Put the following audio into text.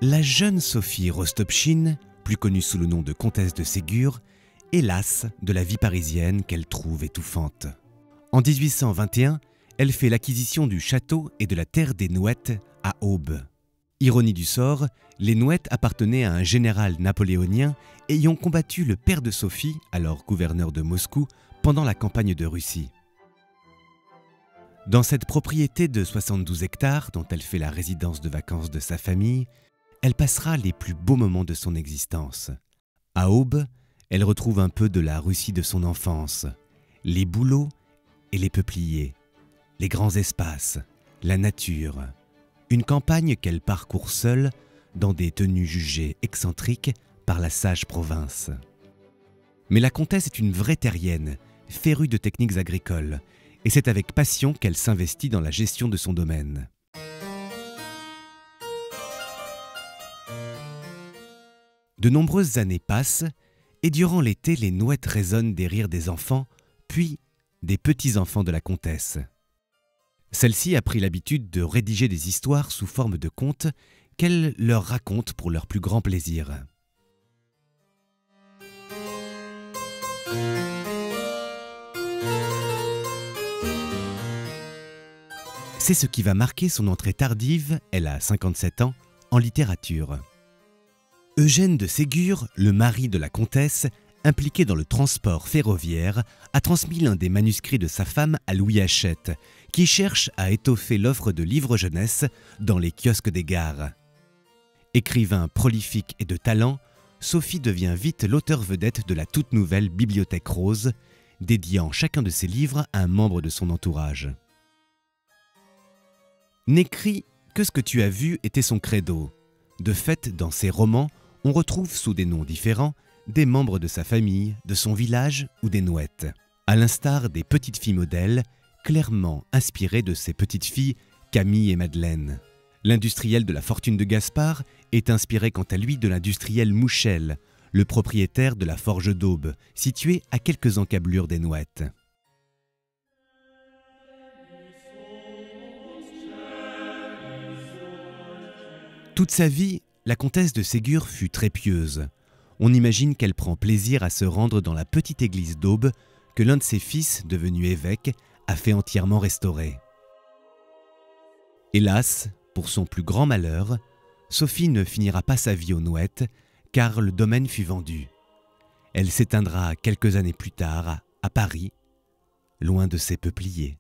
La jeune Sophie Rostopchine, plus connue sous le nom de comtesse de Ségur, est lasse de la vie parisienne qu'elle trouve étouffante. En 1821, elle fait l'acquisition du château et de la terre des Nouettes à Aube. Ironie du sort, les Nouettes appartenaient à un général napoléonien ayant combattu le père de Sophie, alors gouverneur de Moscou, pendant la campagne de Russie. Dans cette propriété de 72 hectares dont elle fait la résidence de vacances de sa famille, elle passera les plus beaux moments de son existence. À Aube, elle retrouve un peu de la Russie de son enfance, les bouleaux et les peupliers, les grands espaces, la nature, une campagne qu'elle parcourt seule dans des tenues jugées excentriques par la sage province. Mais la comtesse est une vraie terrienne, férue de techniques agricoles, et c'est avec passion qu'elle s'investit dans la gestion de son domaine. De nombreuses années passent, et durant l'été, les Nouettes résonnent des rires des enfants, puis des petits-enfants de la comtesse. Celle-ci a pris l'habitude de rédiger des histoires sous forme de contes qu'elle leur raconte pour leur plus grand plaisir. C'est ce qui va marquer son entrée tardive, elle a 57 ans, en littérature. Eugène de Ségur, le mari de la comtesse, impliqué dans le transport ferroviaire, a transmis l'un des manuscrits de sa femme à Louis Hachette, qui cherche à étoffer l'offre de livres jeunesse dans les kiosques des gares. Écrivain prolifique et de talent, Sophie devient vite l'auteur vedette de la toute nouvelle Bibliothèque Rose, dédiant chacun de ses livres à un membre de son entourage. N'écris que ce que tu as vu était son credo. De fait, dans ses romans, on retrouve sous des noms différents des membres de sa famille, de son village ou des Nouettes, à l'instar des petites filles modèles, clairement inspirées de ses petites filles Camille et Madeleine. L'industriel de la fortune de Gaspard est inspiré quant à lui de l'industriel Mouchel, le propriétaire de la forge d'Aube, située à quelques encablures des Nouettes. Toute sa vie, la comtesse de Ségur fut très pieuse. On imagine qu'elle prend plaisir à se rendre dans la petite église d'Aube que l'un de ses fils, devenu évêque, a fait entièrement restaurer. Hélas, pour son plus grand malheur, Sophie ne finira pas sa vie aux Nouettes, car le domaine fut vendu. Elle s'éteindra quelques années plus tard à Paris, loin de ses peupliers.